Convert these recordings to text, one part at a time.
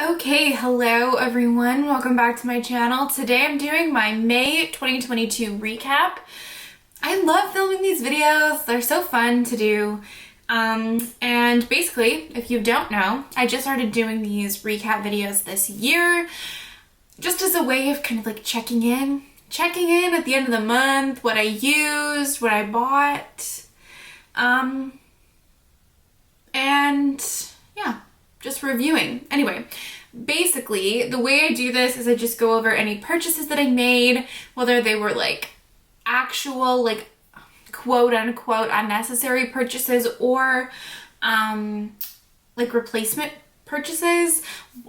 Okay, hello everyone. Welcome back to my channel. Today I'm doing my May 2022 recap. I love filming these videos. They're so fun to do. And basically, if you don't know, I just started doing these recap videos this year just as a way of kind of like checking in at the end of the month, what I used, what I bought, and yeah, just reviewing. Anyway, basically the way I do this is I just go over any purchases that I made, whether they were like actual like quote unquote unnecessary purchases or like replacement purchases,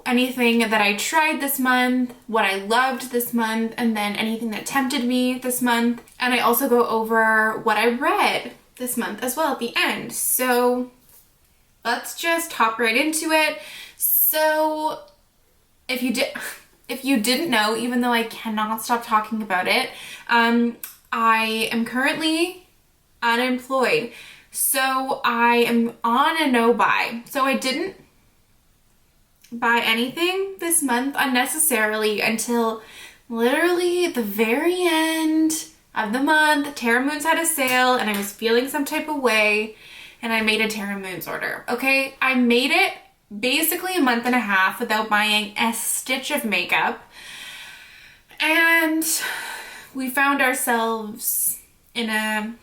anything that I tried this month, what I loved this month, and then anything that tempted me this month. And I also go over what I read this month as well at the end. So let's just hop right into it. So if you didn't know, even though I cannot stop talking about it, I am currently unemployed. So I am on a no buy. So I didn't buy anything this month unnecessarily until literally the very end of the month. Terra Moons had a sale and I was feeling some type of way and I made a Terra Moons order. Okay, I made it basically a month and a half without buying a stitch of makeup, and we found ourselves in a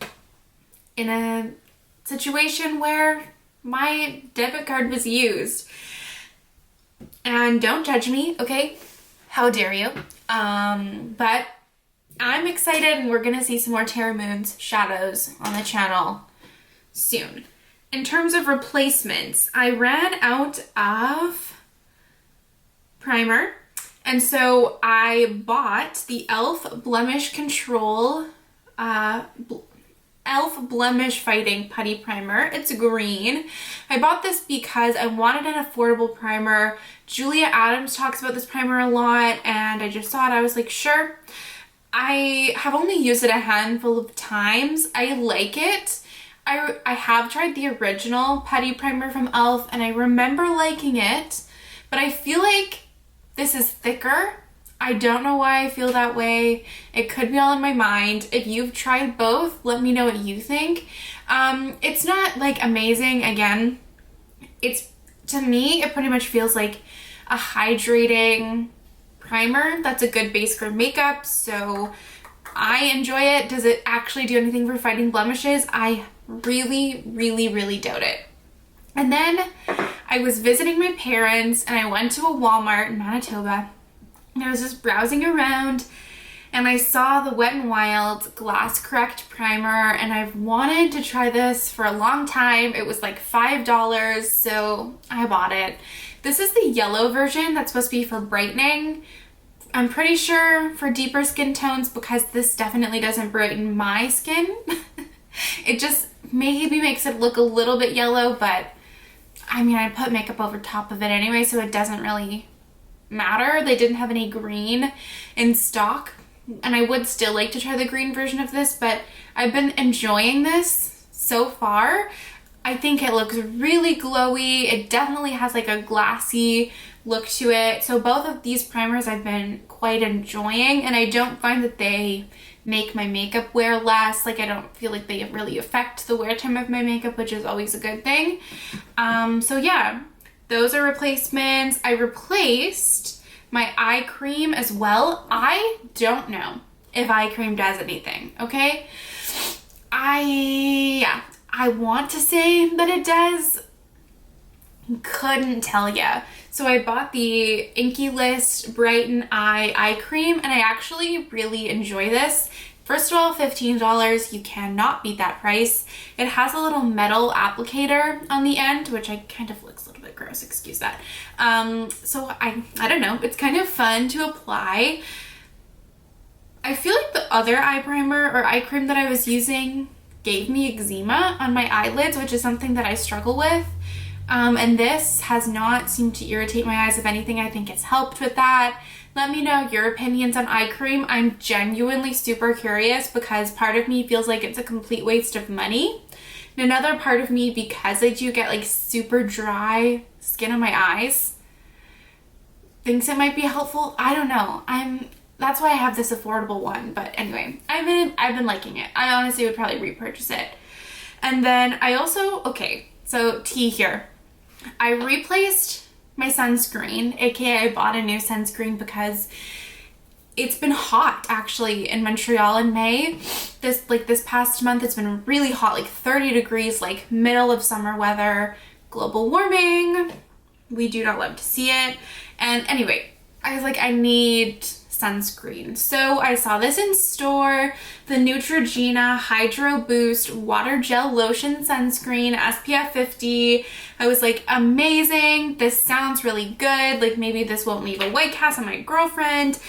situation where my debit card was used. And don't judge me, okay? How dare you? But I'm excited and we're gonna see some more Terra Moons shadows on the channel soon. In terms of replacements, I ran out of primer, and so I bought the e.l.f. Blemish Control e.l.f. Blemish Fighting Putty Primer. It's green. I bought this because I wanted an affordable primer. Julia Adams talks about this primer a lot, and I just saw it. I was like, sure. I have only used it a handful of times. I like it. I have tried the original putty primer from e.l.f. and I remember liking it, but I feel like this is thicker. I don't know why I feel that way. It could be all in my mind. If you've tried both, let me know what you think. It's not like amazing. Again, to me, it pretty much feels like a hydrating primer that's a good base for makeup, so I enjoy it. Does it actually do anything for fighting blemishes? I really doubt it. And then I was visiting my parents and I went to a Walmart in Manitoba and I was just browsing around and I saw the Wet n Wild Glass Correct primer, and I've wanted to try this for a long time. It was like $5, so I bought it. This is the yellow version that's supposed to be for brightening. I'm pretty sure for deeper skin tones, because this definitely doesn't brighten my skin. It just maybe makes it look a little bit yellow, but I mean, I put makeup over top of it anyway, so it doesn't really matter. They didn't have any green in stock, and I would still like to try the green version of this, but I've been enjoying this so far. I think it looks really glowy. It definitely has like a glassy look to it. So both of these primers I've been quite enjoying, and I don't find that they make my makeup wear less. Like, I don't feel like they really affect the wear time of my makeup, which is always a good thing. So yeah, those are replacements. I replaced my eye cream as well. I don't know if eye cream does anything, okay? I want to say that it does. Couldn't tell ya. So I bought the Inky List Brighten Eye Cream, and I actually really enjoy this. First of all, $15, you cannot beat that price. It has a little metal applicator on the end, which I kind of looks a little bit gross, excuse that. So I don't know, it's kind of fun to apply. I feel like the other eye primer or eye cream that I was using gave me eczema on my eyelids, which is something that I struggle with. And this has not seemed to irritate my eyes. If anything, I think it's helped with that. Let me know your opinions on eye cream. I'm genuinely super curious because part of me feels like it's a complete waste of money. And another part of me, because I do get like super dry skin on my eyes, thinks it might be helpful. I don't know. That's why I have this affordable one. But anyway, I've been liking it. I honestly would probably repurchase it. And then I also, okay, so tea here. I replaced my sunscreen, aka I bought a new sunscreen because it's been hot actually in Montreal in May. This past month it's been really hot, like 30 degrees, like middle of summer weather, global warming. We do not love to see it. And anyway, I was like, I need sunscreen. So I saw this in store, the Neutrogena Hydro Boost Water Gel Lotion Sunscreen, SPF 50. I was like, amazing. This sounds really good. Like maybe this won't leave a white cast on my girlfriend.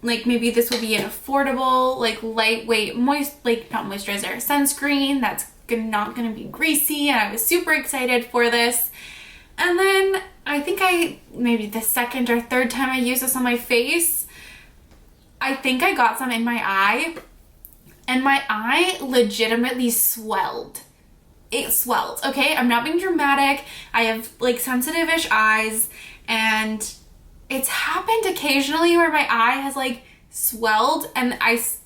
Like maybe this will be an affordable, like lightweight, not moisturizer, sunscreen that's not gonna be greasy. And I was super excited for this. And then I think maybe the second or third time I used this on my face, I think I got some in my eye, and my eye legitimately swelled. It swelled, okay? I'm not being dramatic. I have like sensitive-ish eyes, and it's happened occasionally where my eye has like swelled, and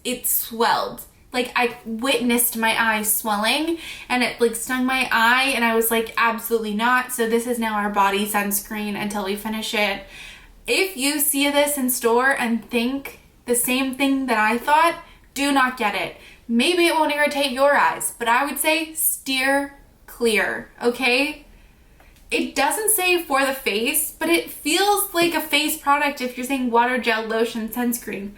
it swelled. Like I witnessed my eye swelling, and it like stung my eye, and I was like, absolutely not. So this is now our body sunscreen until we finish it. If you see this in store and think the same thing that I thought, do not get it. Maybe it won't irritate your eyes, but I would say steer clear, okay? It doesn't say for the face, but it feels like a face product if you're saying water gel lotion sunscreen.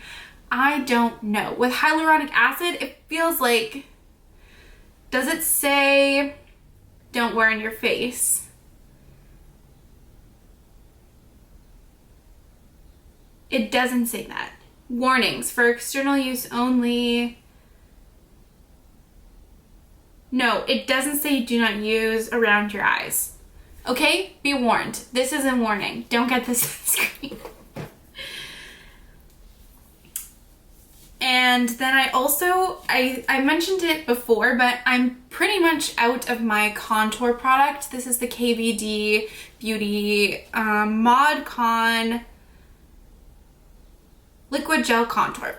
I don't know. With hyaluronic acid, it feels like, does it say don't wear on your face? It doesn't say that. Warnings for external use only. No, it doesn't say do not use around your eyes. Okay, be warned. This is a warning. Don't get this sunscreen. And then I also, I mentioned it before, but I'm pretty much out of my contour product. This is the KVD Beauty Mod Con Liquid Gel Contour.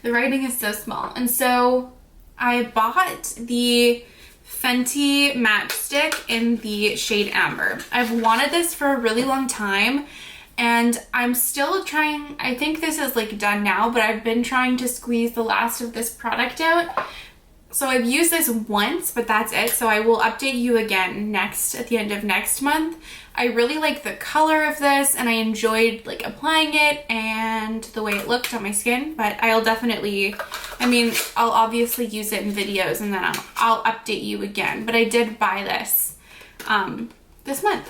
The writing is so small. And so I bought the Fenty Matchstick in the shade Amber. I've wanted this for a really long time, and I'm still trying. I think this is like done now, but I've been trying to squeeze the last of this product out. So I've used this once, but that's it. So I will update you again at the end of next month. I really like the color of this, and I enjoyed like applying it and the way it looked on my skin, but I'll definitely, I'll obviously use it in videos, and then I'll update you again. But I did buy this this month,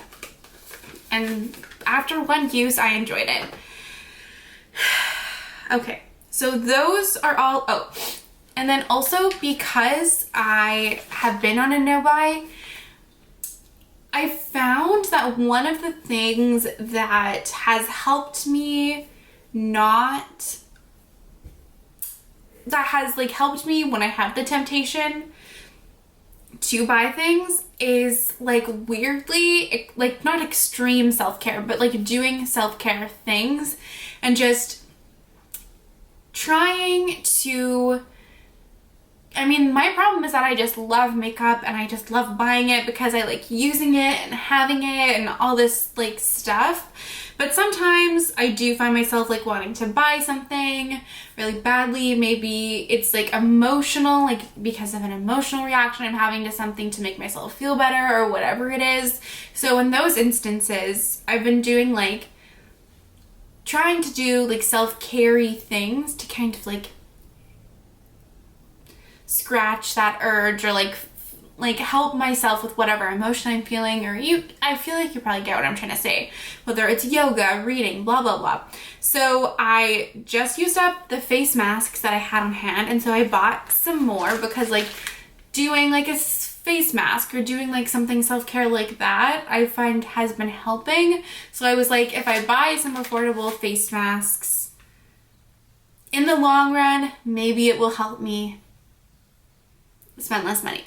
and after one use, I enjoyed it. Okay, so those are all, and then also because I have been on a no-buy, I found that one of the things that has helped me helped me when I have the temptation to buy things is like weirdly, like not extreme self-care, but like doing self-care things and just trying to, my problem is that I just love makeup and I just love buying it because I like using it and having it and all this like stuff. But sometimes I do find myself like wanting to buy something really badly. Maybe it's like emotional, like because of an emotional reaction I'm having to something to make myself feel better or whatever it is. So in those instances, I've been doing like, trying to do like self-care-y things to kind of like scratch that urge or like help myself with whatever emotion I'm feeling, or I feel like you probably get what I'm trying to say, whether it's yoga, reading, blah blah blah. So I just used up the face masks that I had on hand, and so I bought some more because like doing like a face mask or doing like something self-care like that I find has been helping. So I was like, if I buy some affordable face masks in the long run, maybe it will help me spend less money.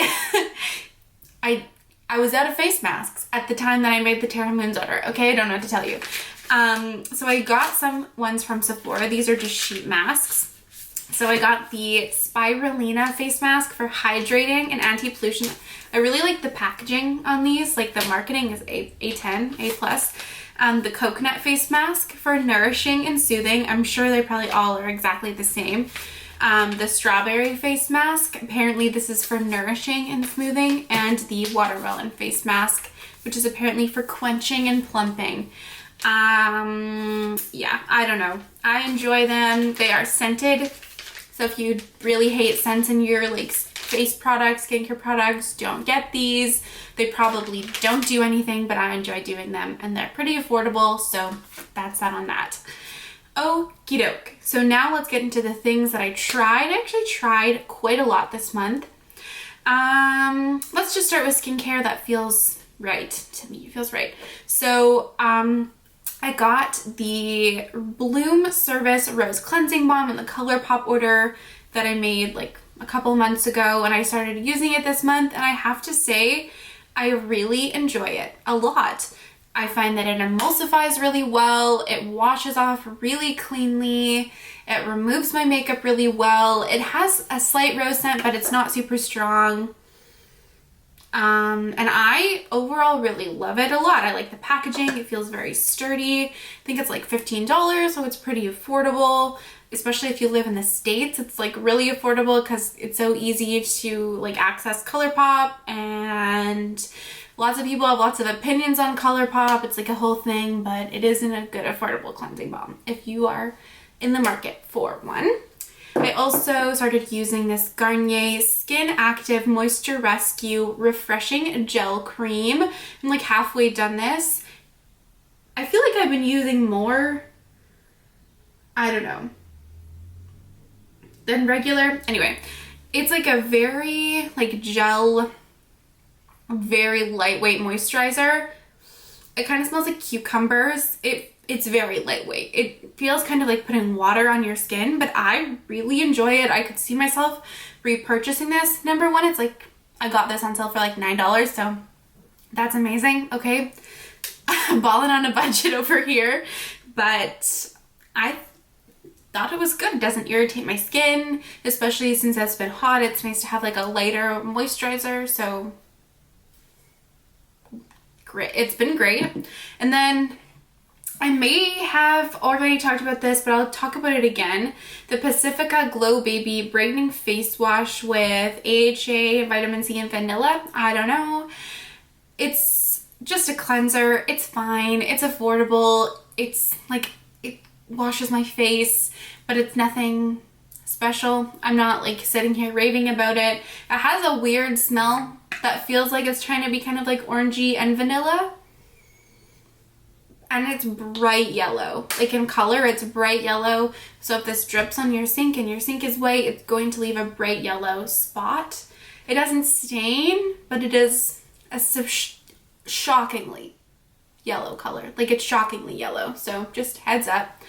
I was out of face masks at the time that I made the Terra Moons order. Okay, I don't know what to tell you. So I got some ones from Sephora. These are just sheet masks. So I got the Spirulina face mask for hydrating and anti-pollution. I really like the packaging on these. Like the marketing is A10, A+. The coconut face mask for nourishing and soothing. I'm sure they probably all are exactly the same. The strawberry face mask. Apparently this is for nourishing and smoothing. And the watermelon face mask, which is apparently for quenching and plumping. Yeah, I don't know. I enjoy them. They are scented. So if you really hate scents in your like face products, skincare products, don't get these. They probably don't do anything, but I enjoy doing them and they're pretty affordable. So that's that on that. Okie doke. So now let's get into the things that I tried. I actually tried quite a lot this month. Let's just start with skincare that feels right to me. It feels right. So, I got the Bloom Service Rose Cleansing Balm in the Colourpop order that I made like a couple months ago, and I started using it this month, and I have to say I really enjoy it a lot. I find that it emulsifies really well, it washes off really cleanly, it removes my makeup really well. It has a slight rose scent, but it's not super strong. And I overall really love it a lot. I like the packaging. It feels very sturdy. I think it's like $15, so it's pretty affordable, especially if you live in the States. It's like really affordable because it's so easy to like access Colourpop, and lots of people have lots of opinions on Colourpop. It's like a whole thing, but it isn't a good affordable cleansing balm if you are in the market for one. I also started using this Garnier Skin Active Moisture Rescue Refreshing Gel Cream. I'm like halfway done this. I feel like I've been using more, I don't know, than regular. Anyway, it's like a very like gel, very lightweight moisturizer. It kind of smells like cucumbers. It's very lightweight. It feels kind of like putting water on your skin, but I really enjoy it. I could see myself repurchasing this. Number one, it's like, I got this on sale for like $9, so that's amazing. Okay, balling on a budget over here, but I thought it was good. It doesn't irritate my skin, especially since it's been hot. It's nice to have like a lighter moisturizer, so great. It's been great. And then I may have already talked about this, but I'll talk about it again. The Pacifica Glow Baby Brightening Face Wash with AHA, vitamin C, and vanilla. I don't know. It's just a cleanser. It's fine. It's affordable. It's like, it washes my face, but it's nothing special. I'm not like sitting here raving about it. It has a weird smell that feels like it's trying to be kind of like orangey and vanilla. And it's bright yellow. Like in color, it's bright yellow. So if this drips on your sink and your sink is white, it's going to leave a bright yellow spot. It doesn't stain, but it is a shockingly yellow color. Like it's shockingly yellow. So just heads up.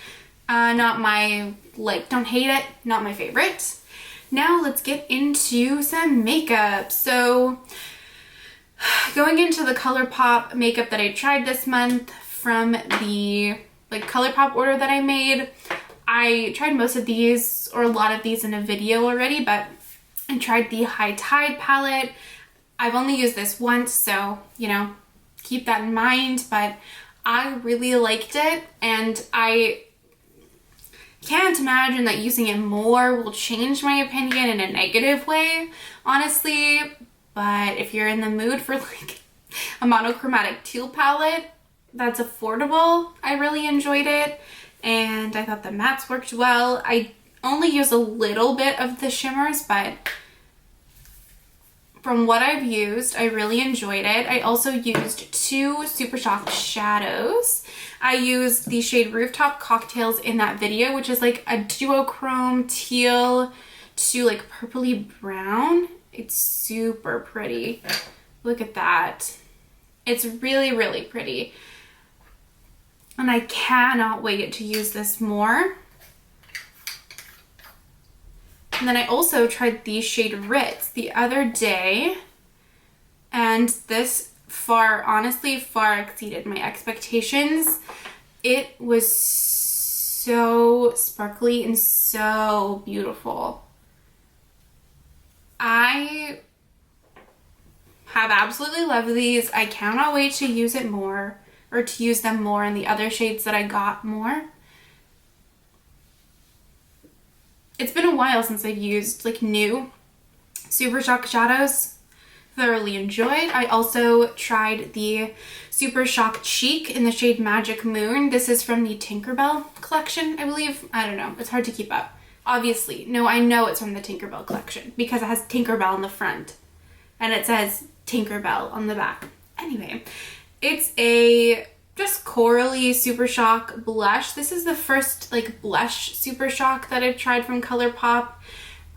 Not my, like, don't hate it. Not my favorite. Now let's get into some makeup. So going into the Colourpop makeup that I tried this month, from the like Colourpop order that I made. I tried most of these, or a lot of these, in a video already, but I tried the High Tide palette. I've only used this once, so you know, keep that in mind, but I really liked it, and I can't imagine that using it more will change my opinion in a negative way, honestly. But if you're in the mood for like a monochromatic teal palette that's affordable, I really enjoyed it, and I thought the mattes worked well. I only use a little bit of the shimmers, but from what I've used, I really enjoyed it. I also used two Super Shock shadows. I used the shade Rooftop Cocktails in that video, which is like a duochrome teal to like purpley brown. It's super pretty. Look at that. It's really, really pretty. And I cannot wait to use this more. And then I also tried the shade Ritz the other day, and this honestly far exceeded my expectations. It was so sparkly and so beautiful. I have absolutely loved these. I cannot wait to use it more, or to use them more in the other shades that I got more. It's been a while since I've used like new Super Shock shadows. Thoroughly enjoyed. I also tried the Super Shock Cheek in the shade Magic Moon. This is from the Tinkerbell collection, I believe. I don't know. It's hard to keep up. Obviously. No, I know it's from the Tinkerbell collection because it has Tinkerbell on the front and it says Tinkerbell on the back. Anyway, it's a just corally Super Shock blush. This is the first like blush Super Shock that I've tried from Colourpop.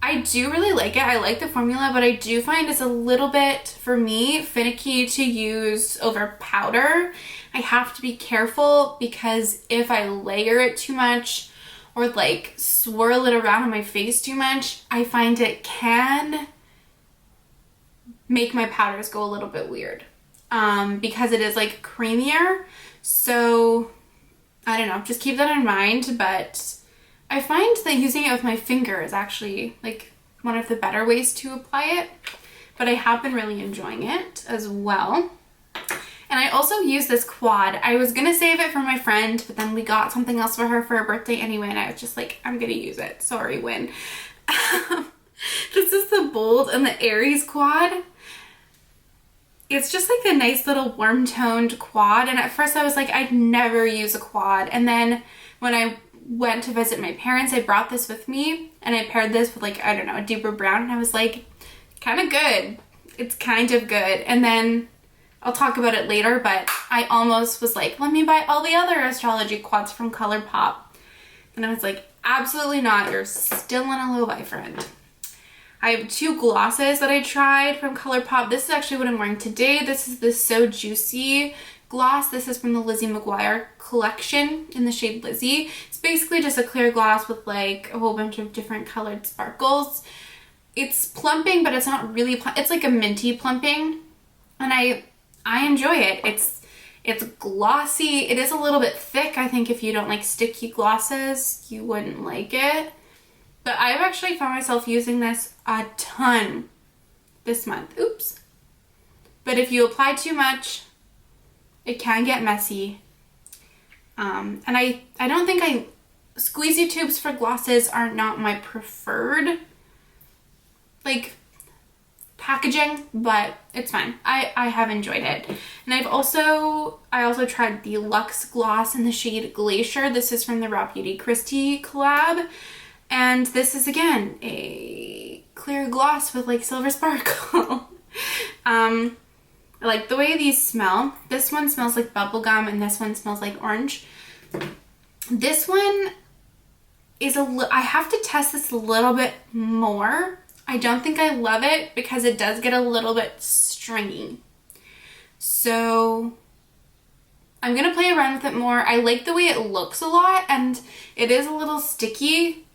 I do really like it. I like the formula, but I do find it's a little bit, for me, finicky to use over powder. I have to be careful because if I layer it too much or like swirl it around on my face too much, I find it can make my powders go a little bit weird because it is like creamier. So I don't know, just keep that in mind. But I find that using it with my finger is actually like one of the better ways to apply it, but I have been really enjoying it as well. And I also use this quad. I was gonna save it for my friend, but then we got something else for her for her birthday anyway, and I was just like, I'm gonna use it. Sorry, Win. This is the Bold and the Aries quad. It's just like a nice little warm toned quad, and at first I was like, I'd never use a quad, and then when I went to visit my parents, I brought this with me and I paired this with like, I don't know, a deeper brown, and I was like, kind of good. It's kind of good. And then I'll talk about it later, but I almost was like, let me buy all the other astrology quads from Colourpop. And I was like, absolutely not. You're still on a low buy, friend. I have two glosses that I tried from Colourpop. This is actually what I'm wearing today. This is the So Juicy gloss. This is from the Lizzie McGuire collection in the shade Lizzie. It's basically just a clear gloss with like a whole bunch of different colored sparkles. It's plumping, but it's not really it's like a minty plumping, and I enjoy it. It's glossy. It is a little bit thick. I think if you don't like sticky glosses, you wouldn't like it. But I've actually found myself using this a ton this month. Oops. But if you apply too much, it can get messy. And I don't think squeezy tubes for glosses are not my preferred like packaging, but it's fine. I have enjoyed it. And I also tried the Luxe gloss in the shade Glacier. This is from the Raw Beauty Christie collab. And this is again a clear gloss with like silver sparkle. I like the way these smell. This one smells like bubblegum and this one smells like orange. This one is I have to test this a little bit more. I don't think I love it because it does get a little bit stringy. So I'm going to play around with it more. I like the way it looks a lot, and it is a little sticky.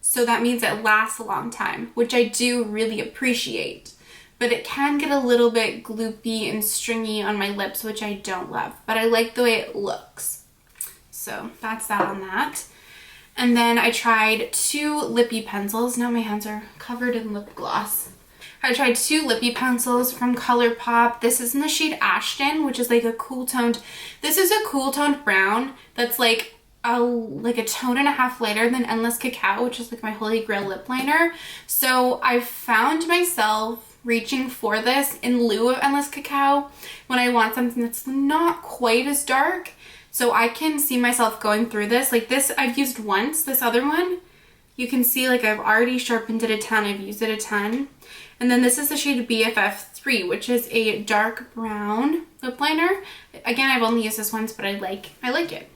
So that means it lasts a long time, which I do really appreciate. But it can get a little bit gloopy and stringy on my lips, which I don't love. But I like the way it looks. So that's that on that. And then I tried two lippy pencils. Now my hands are covered in lip gloss. I tried two lippy pencils from Colourpop. This is in the shade Ashton, which is like a cool toned. This is a cool toned brown that's like a tone and a half lighter than Endless Cacao, which is like my holy grail lip liner. So I found myself reaching for this in lieu of Endless Cacao when I want something that's not quite as dark. So I can see myself going through this. Like this I've used once, this other one. You can see like I've already sharpened it a ton. I've used it a ton. And then this is the shade BFF3, which is a dark brown lip liner. Again, I've only used this once, but I like it.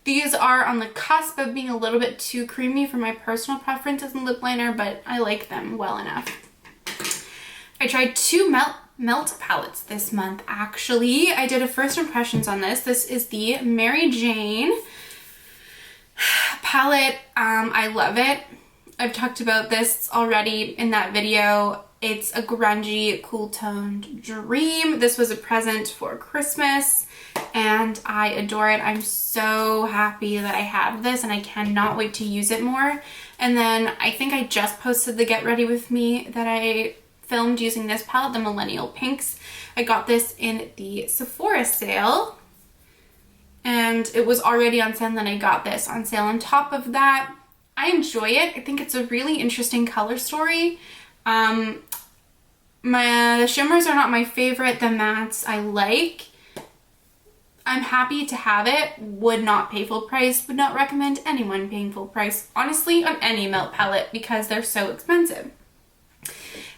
These are on the cusp of being a little bit too creamy for my personal preferences in lip liner, but I like them well enough. I tried two melt palettes this month, actually. I did a first impressions on this. This is the Mary Jane palette. I love it. I've talked about this already in that video. It's a grungy, cool toned dream. This was a present for Christmas and I adore it. I'm so happy that I have this and I cannot wait to use it more. And then I think I just posted the Get Ready With Me that I filmed using this palette, the Millennial Pinks. I got this in the Sephora sale and it was already on sale, and then I got this on sale on top of that. I enjoy it. I think it's a really interesting color story. The shimmers are not my favorite. The mattes I like. I'm happy to have it. Would not pay full price. Would not recommend anyone paying full price, honestly, on any melt palette because they're so expensive.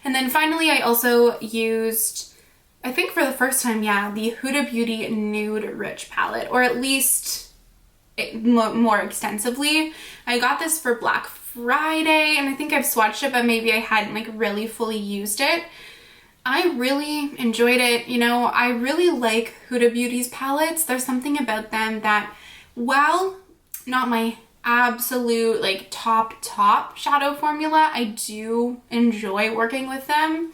And then finally, I also used, I think for the first time, yeah, the Huda Beauty Nude Rich palette, or at least more extensively. I got this for Black Friday, and I think I've swatched it, but maybe I hadn't like really fully used it. I really enjoyed it. You know, I really like Huda Beauty's palettes. There's something about them that, while not my absolute like top shadow formula, I do enjoy working with them.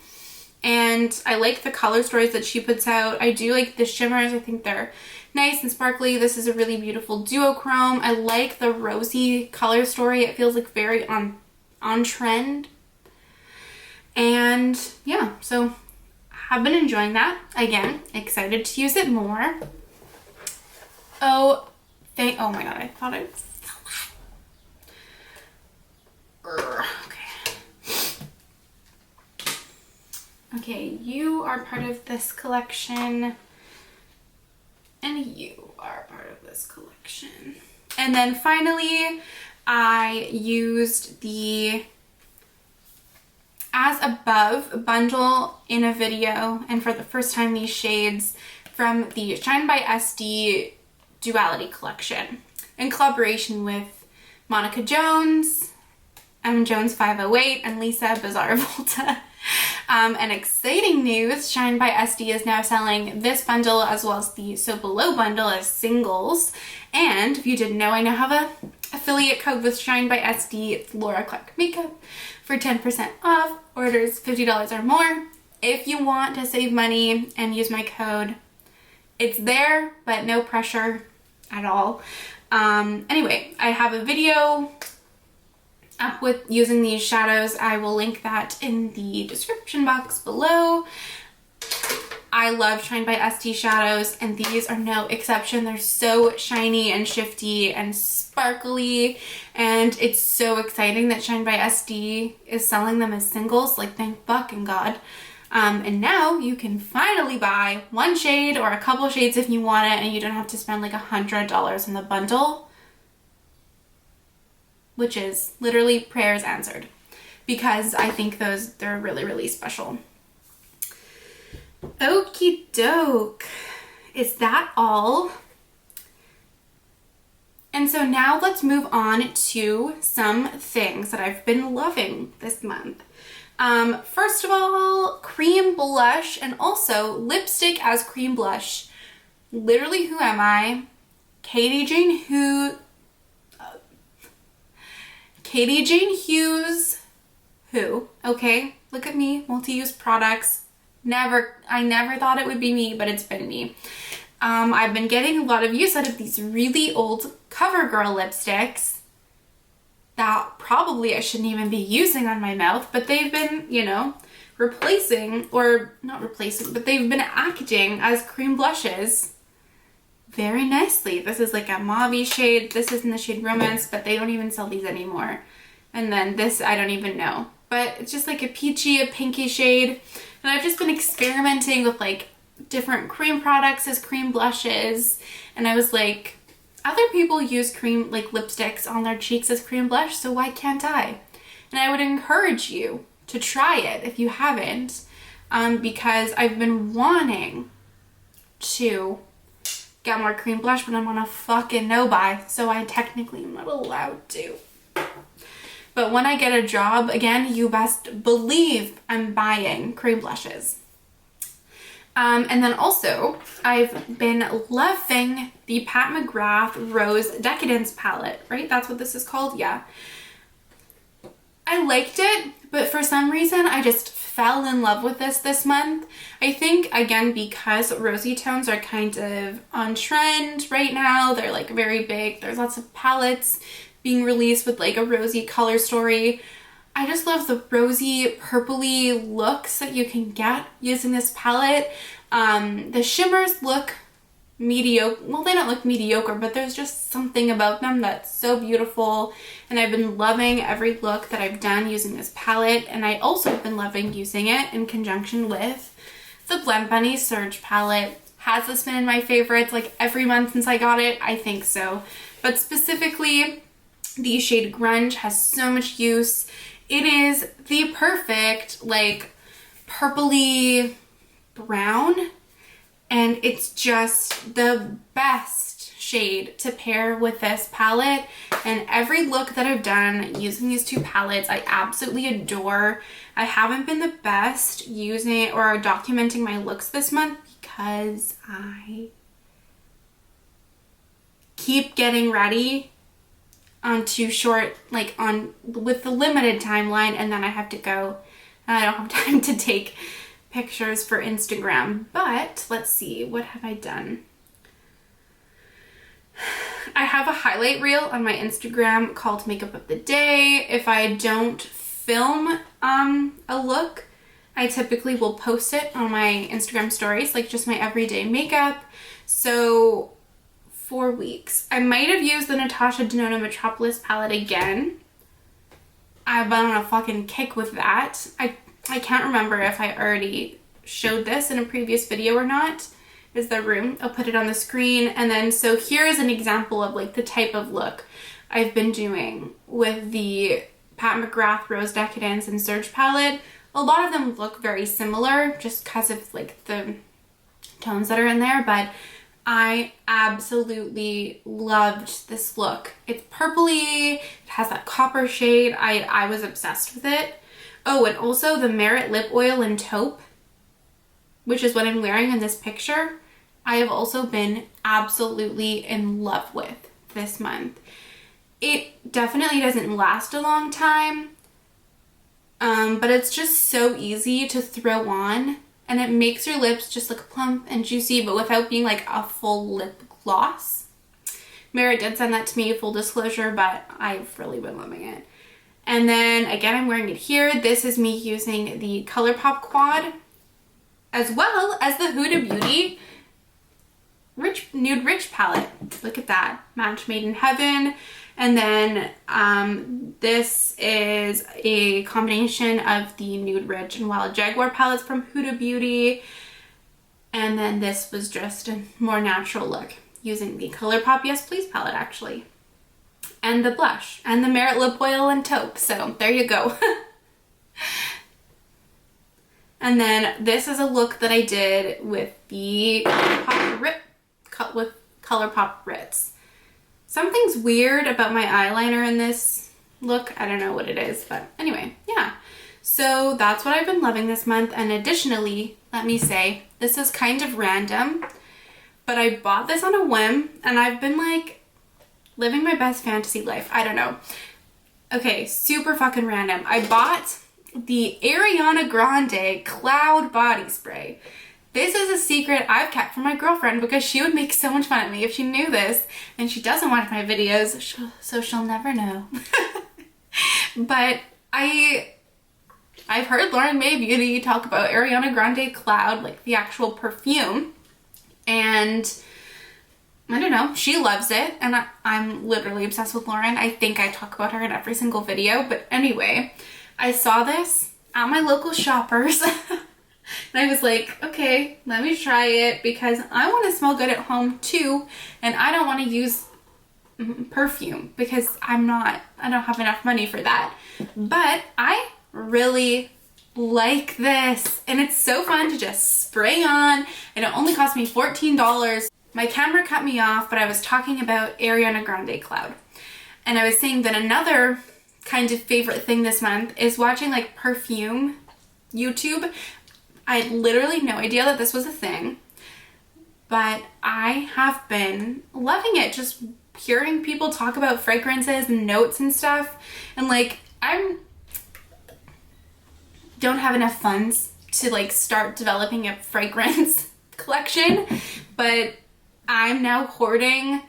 And I like the color stories that she puts out. I do like the shimmers. I think they're nice and sparkly. This is a really beautiful duochrome. I like the rosy color story. It feels like very on trend. And yeah, so I've been enjoying that. Again, excited to use it more. Oh my god, I thought I fell that. Okay, you are part of this collection. And you are part of this collection. And then finally, I used the As Above bundle in a video, and for the first time these shades from the Shine by SD Duality collection in collaboration with Monica Jones, M. Jones 508, and Lisa Bizarre Volta. And exciting news, Shine by SD is now selling this bundle as well as the So Below bundle as singles. And if you didn't know, I now have a affiliate code with Shine by SD. It's Laura Clark Makeup for 10% off orders $50 or more. If you want to save money and use my code, it's there, but no pressure at all. Anyway, I have a video up with using these shadows. I will link that in the description box below. I love Shine by SD shadows, and these are no exception. They're so shiny and shifty and sparkly, and it's so exciting that Shine by SD is selling them as singles. Like, thank fucking God. And now you can finally buy one shade or a couple shades if you want it, and you don't have to spend like $100 on the bundle, which is literally prayers answered, because I think they're really, really special. Okie doke. Is that all? And so now let's move on to some things that I've been loving this month. First of all, cream blush, and also lipstick as cream blush. Literally, who am I? Katie Jane Hughes, who, okay, look at me, multi-use products. I never thought it would be me, but it's been me. I've been getting a lot of use out of these really old CoverGirl lipsticks that probably I shouldn't even be using on my mouth, but they've been, you know, replacing, or not replacing, but they've been acting as cream blushes very nicely. This is like a mauve shade. This is in the shade Romance, but they don't even sell these anymore. And then this, I don't even know. But it's just like a peachy, a pinky shade. And I've just been experimenting with like different cream products as cream blushes. And I was like, other people use cream, like lipsticks on their cheeks as cream blush, so why can't I? And I would encourage you to try it if you haven't, because I've been wanting to get more cream blush, but I'm on a fucking no-buy, so I technically am not allowed to. But when I get a job, again, you best believe I'm buying cream blushes. And then also, I've been loving the Pat McGrath Rose Decadence palette, right? That's what this is called? Yeah. I liked it, but for some reason, I just fell in love with this month. I think, again, because rosy tones are kind of on trend right now. They're like very big. There's lots of palettes being released with like a rosy color story. I just love the rosy purpley looks that you can get using this palette. The shimmers look mediocre. Well, they don't look mediocre, but there's just something about them that's so beautiful. And I've been loving every look that I've done using this palette. And I also have been loving using it in conjunction with the Blend Bunny Surge palette. Has this been in my favorites like every month since I got it? I think so. But specifically, the shade Grunge has so much use. It is the perfect like purpley brown, and it's just the best shade to pair with this palette. And every look that I've done using these two palettes, I absolutely adore. I haven't been the best using or documenting my looks this month because I keep getting ready on too short, like on with the limited timeline, and then I have to go and I don't have time to take pictures for Instagram. But let's see, what have I done? I have a highlight reel on my Instagram called Makeup of the Day. If I don't film a look, I typically will post it on my Instagram stories, like just my everyday makeup. So 4 weeks. I might have used the Natasha Denona Metropolis palette again. I've been on a fucking kick with that. I can't remember if I already showed this in a previous video or not. Is the room. I'll put it on the screen. And then, so here is an example of like the type of look I've been doing with the Pat McGrath Rose Decadence and Surge palette. A lot of them look very similar just because of like the tones that are in there, but I absolutely loved this look. It's purpley, it has that copper shade. I was obsessed with it. Oh, and also the Merit Lip Oil in Taupe, which is what I'm wearing in this picture, I have also been absolutely in love with this month. It definitely doesn't last a long time, but it's just so easy to throw on. And it makes your lips just look plump and juicy, but without being like a full lip gloss. Merit did send that to me, full disclosure, but I've really been loving it. And then again, I'm wearing it here. This is me using the Colourpop quad, as well as the Huda Beauty Nude Rich palette. Look at that, match made in heaven. And then this is a combination of the Nude Rich and Wild Jaguar palettes from Huda Beauty. And then this was just a more natural look using the Colourpop Yes Please palette actually. And the blush and the Merit Lip Oil and Taupe. So there you go. And then this is a look that I did with the Colourpop Ritz. Something's weird about my eyeliner in this look. I don't know what it is, but anyway, yeah. So that's what I've been loving this month. And additionally, let me say, this is kind of random, but I bought this on a whim and I've been like living my best fantasy life. I don't know. Okay, super fucking random. I bought the Ariana Grande Cloud Body Spray. This is a secret I've kept from my girlfriend because she would make so much fun of me if she knew this, and she doesn't watch my videos, so she'll never know. But I've heard Lauren May Beauty talk about Ariana Grande Cloud, like the actual perfume, and I don't know, she loves it, and I'm literally obsessed with Lauren. I think I talk about her in every single video, but anyway, I saw this at my local Shoppers. And I was like, okay, let me try it because I want to smell good at home too. And I don't want to use perfume because I don't have enough money for that. But I really like this. And it's so fun to just spray on. And it only cost me $14. My camera cut me off, but I was talking about Ariana Grande Cloud. And I was saying that another kind of favorite thing this month is watching like perfume YouTube. I had literally no idea that this was a thing, but I have been loving it. Just hearing people talk about fragrances and notes and stuff. And like, don't have enough funds to like start developing a fragrance collection, but I'm now hoarding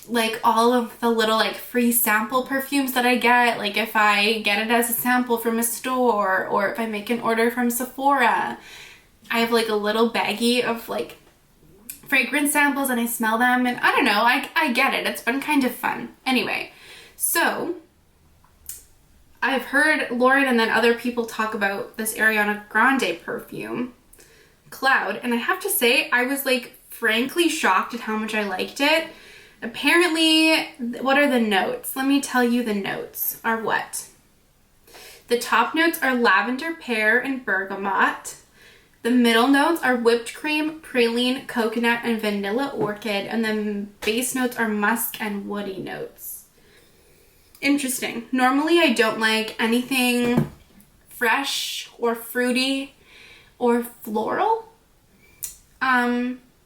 like all of the little like free sample perfumes that I get. Like if I get it as a sample from a store, or if I make an order from Sephora, I have like a little baggie of like fragrance samples and I smell them, and I don't know, I get it. It's been kind of fun. Anyway, so I've heard Lauren and then other people talk about this Ariana Grande perfume, Cloud, and I have to say I was like frankly shocked at how much I liked it. Apparently, what are the notes? Let me tell you, the notes are what? The top notes are lavender, pear, and bergamot. The middle notes are whipped cream, praline, coconut, and vanilla orchid. And the base notes are musk and woody notes. Interesting. Normally, I don't like anything fresh or fruity or floral.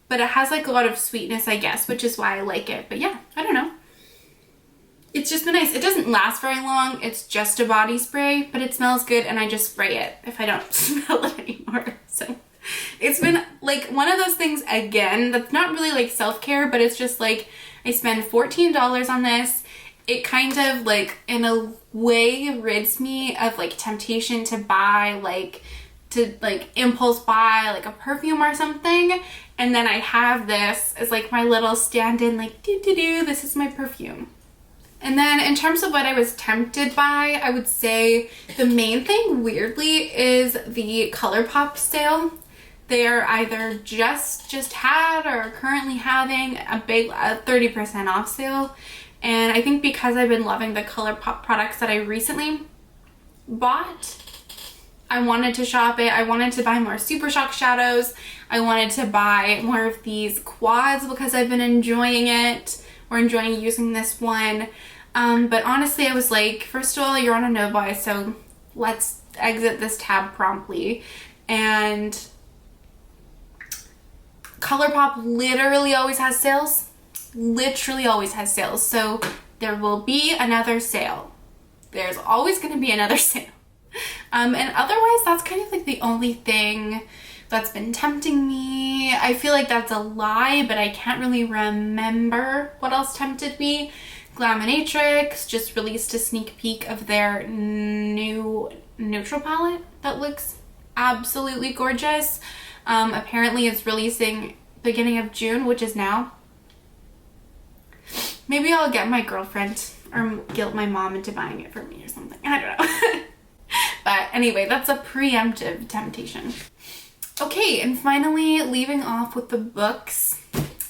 But it has like a lot of sweetness, I guess, which is why I like it. But yeah, I don't know. It's just been nice. It doesn't last very long. It's just a body spray, but it smells good and I just spray it if I don't smell it anymore. So it's been like one of those things, again, that's not really like self-care, but it's just like I spend $14 on this. It kind of like in a way rids me of like temptation to buy impulse buy like a perfume or something. And then I have this as like my little stand-in, like this is my perfume. And then in terms of what I was tempted by, I would say the main thing weirdly is the Colourpop sale. They are either just had or are currently having a big 30% off sale. And I think because I've been loving the Colourpop products that I recently bought, I wanted to shop it. I wanted to buy more Super Shock shadows. I wanted to buy more of these quads because I've been enjoying it, or enjoying using this one. But honestly, I was like, first of all, you're on a no buy, so let's exit this tab promptly. And Colourpop literally always has sales. Literally always has sales. So there will be another sale. There's always going to be another sale. And otherwise, that's kind of like the only thing that's been tempting me. I feel like that's a lie, but I can't really remember what else tempted me. Glaminatrix just released a sneak peek of their new neutral palette that looks absolutely gorgeous. Apparently it's releasing beginning of June, which is now. Maybe I'll get my girlfriend or guilt my mom into buying it for me or something. I don't know. But anyway, that's a preemptive temptation. Okay, and finally, leaving off with the books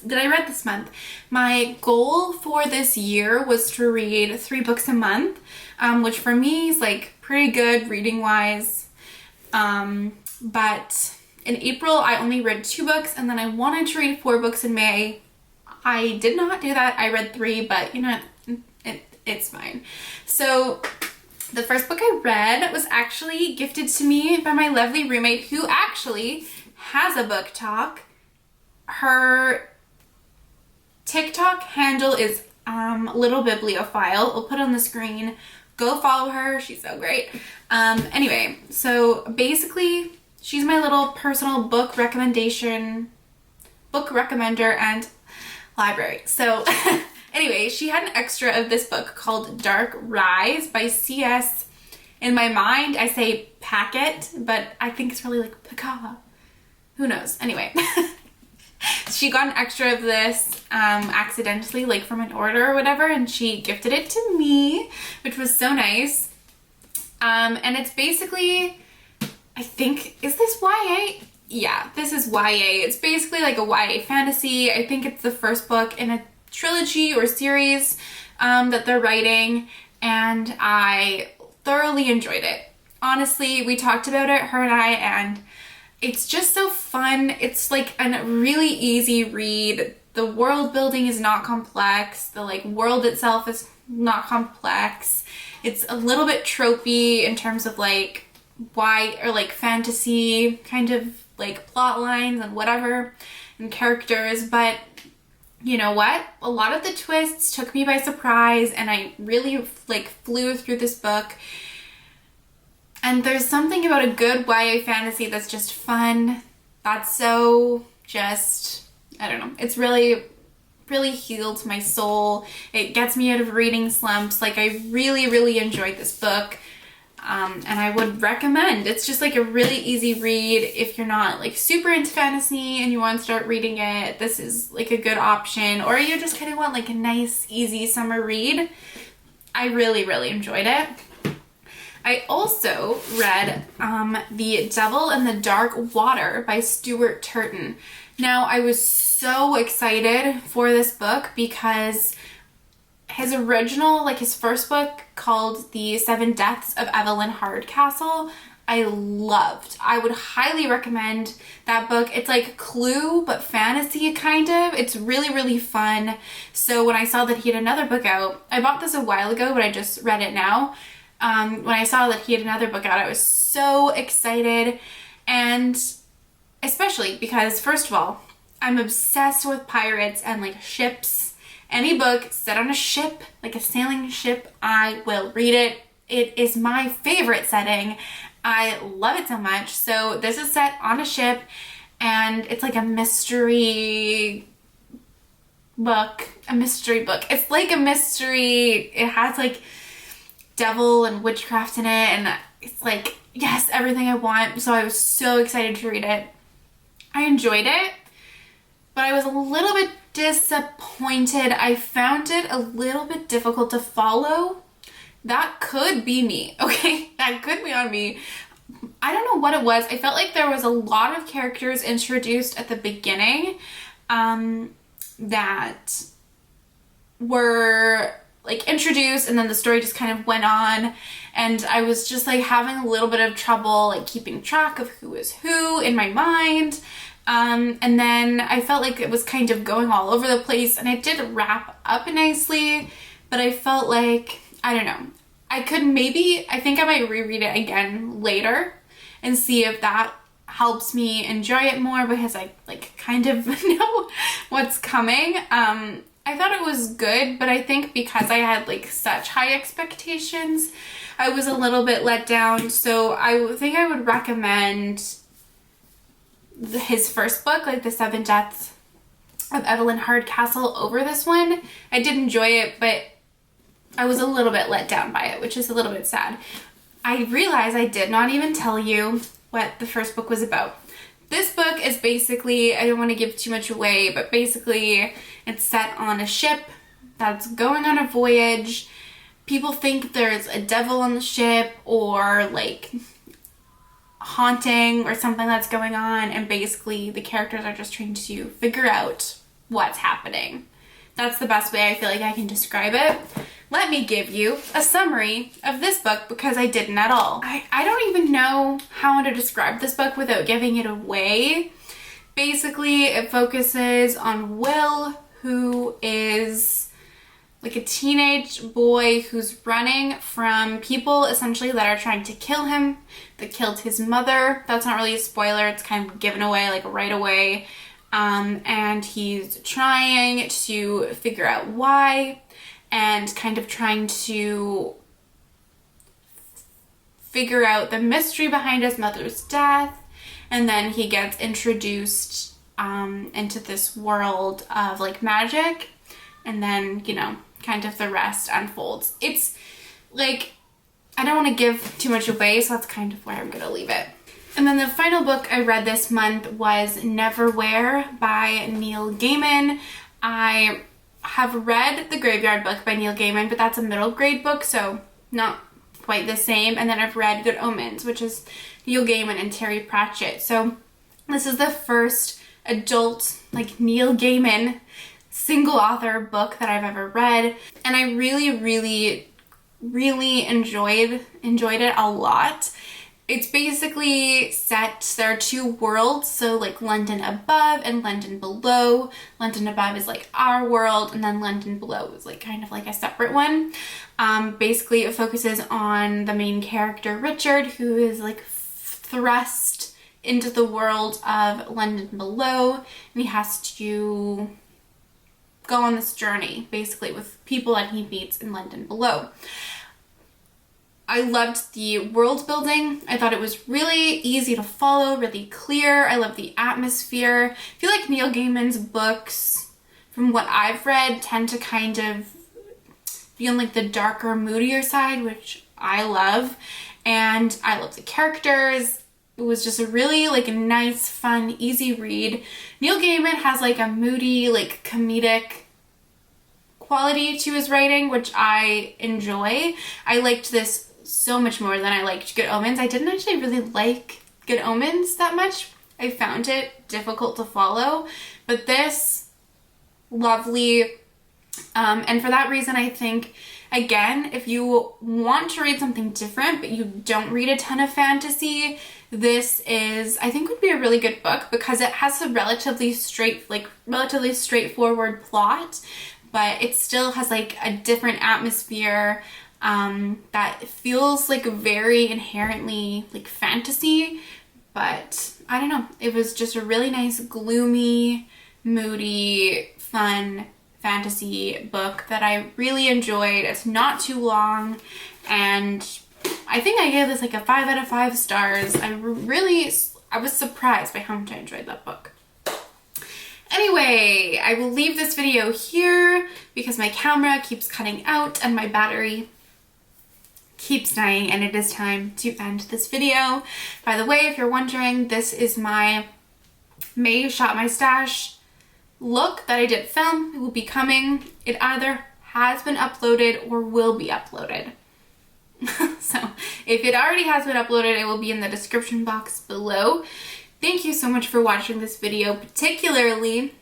that I read this month. My goal for this year was to read 3 books a month, which for me is like pretty good reading wise. But in April, I only read 2 books, and then I wanted to read 4 books in May. I did not do that. I read 3, but you know, it's fine. So the first book I read was actually gifted to me by my lovely roommate, who actually has a book talk. Her TikTok handle is Little Bibliophile. I'll put it on the screen. Go follow her. She's so great. Anyway, so basically, she's my little personal book recommender and library. So anyway, she had an extra of this book called Dark Rise by C.S. In my mind, I say Packet, but I think it's really like Picard. Who knows? Anyway, she got an extra of this accidentally, like from an order or whatever, and she gifted it to me, which was so nice. And it's basically, I think, is this YA? Yeah, this is YA. It's basically like a YA fantasy. I think it's the first book in a trilogy or series that they're writing, and I thoroughly enjoyed it. Honestly, we talked about it, her and I, and it's just so fun. It's like a really easy read. The world building is not complex. The like world itself is not complex. It's a little bit tropey in terms of like fantasy kind of like plot lines and whatever and characters, but you know what? A lot of the twists took me by surprise, and I really like flew through this book. And there's something about a good YA fantasy that's just fun. That's so just, I don't know. It's really healed my soul. It gets me out of reading slumps. Like, I really enjoyed this book. And I would recommend. It's just like a really easy read. If you're not like super into fantasy and you want to start reading it, this is like a good option. Or you just kind of want like a nice, easy summer read. I really enjoyed it. I also read The Devil in the Dark Water by Stuart Turton. Now, I was so excited for this book because his original, like his first book called The Seven Deaths of Evelyn Hardcastle, I loved. I would highly recommend that book. It's like Clue, but fantasy kind of. It's really fun. So when I saw that he had another book out, I bought this a while ago, but I just read it now. When I saw that he had another book out, I was so excited. And especially because, first of all, I'm obsessed with pirates and like ships. Any book set on a ship, like a sailing ship, I will read it. It is my favorite setting. I love it so much. So this is set on a ship and it's like a mystery book. It's like a mystery. It has like devil and witchcraft in it, and it's like, yes, everything I want. So I was so excited to read it. I enjoyed it, but I was a little bit disappointed. I found it a little bit difficult to follow. That could be me, okay? That could be on me. I don't know what it was. I felt like there was a lot of characters introduced at the beginning that were like introduced, and then the story just kind of went on, and I was just like having a little bit of trouble like keeping track of who is who in my mind. And then I felt like it was kind of going all over the place, and it did wrap up nicely, but I felt like, I don't know, I think I might reread it again later and see if that helps me enjoy it more, because I like kind of know what's coming. I thought it was good, but I think because I had like such high expectations, I was a little bit let down. So I think I would recommend his first book, like The Seven Deaths of Evelyn Hardcastle, over this one. I did enjoy it, but I was a little bit let down by it, which is a little bit sad. I realized I did not even tell you what the first book was about. This book is basically, I don't want to give too much away, but basically it's set on a ship that's going on a voyage. People think there's a devil on the ship, or like haunting or something that's going on, and basically the characters are just trying to figure out what's happening. That's the best way I feel like I can describe it. Let me give you a summary of this book, because I didn't at all. I don't even know how to describe this book without giving it away. Basically, it focuses on Will, who is like a teenage boy who's running from people essentially that are trying to kill him, that killed his mother. That's not really a spoiler, it's kind of given away like right away. And he's trying to figure out why, and kind of trying to figure out the mystery behind his mother's death. And then he gets introduced into this world of like magic, and then, you know, kind of the rest unfolds. It's like, I don't want to give too much away, so that's kind of where I'm gonna leave it. And then the final book I read this month was Neverwhere by Neil Gaiman. I have read The Graveyard Book by Neil Gaiman, but that's a middle grade book, so not quite the same. And then I've read Good Omens, which is Neil Gaiman and Terry Pratchett. So this is the first adult, like, Neil Gaiman single author book that I've ever read, and I really enjoyed it a lot. It's basically set, there are two worlds, so like London above and London below. London above is like our world, and then London below is like kind of like a separate one. Basically it focuses on the main character Richard, who is like thrust into the world of London below, and he has to go on this journey basically with people that he meets in London below. I loved the world building. I thought it was really easy to follow, really clear. I love the atmosphere. I feel like Neil Gaiman's books, from what I've read, tend to kind of be on like the darker, moodier side, which I love. And I love the characters. It was just a really like a nice, fun, easy read. Neil Gaiman has like a moody, like comedic quality to his writing, which I enjoy. I liked this so much more than I liked Good Omens. I didn't actually really like Good Omens that much. I found it difficult to follow, but this, lovely. And for that reason, I think, again, if you want to read something different, but you don't read a ton of fantasy, this is, I think, would be a really good book because it has a relatively straightforward plot, but it still has like a different atmosphere that feels like very inherently like fantasy. But I don't know, it was just a really nice, gloomy, moody, fun fantasy book that I really enjoyed. It's not too long, and I think I gave this like a 5 out of 5 stars. I was surprised by how much I enjoyed that book. Anyway, I will leave this video here because my camera keeps cutting out and my battery keeps dying, and it is time to end this video. By the way, if you're wondering, this is my May Shop My Stash look that I did film. It will be coming. It either has been uploaded or will be uploaded. So if it already has been uploaded, it will be in the description box below. Thank you so much for watching this video, particularly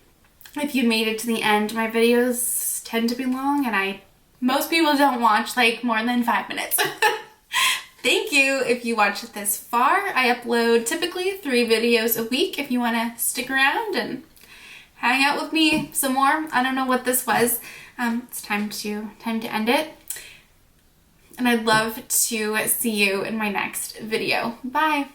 if you made it to the end. My videos tend to be long, and most people don't watch like more than 5 minutes. Thank you if you watched it this far. I upload typically 3 videos a week if you want to stick around and hang out with me some more. I don't know what this was. It's time to end it. And I'd love to see you in my next video. Bye.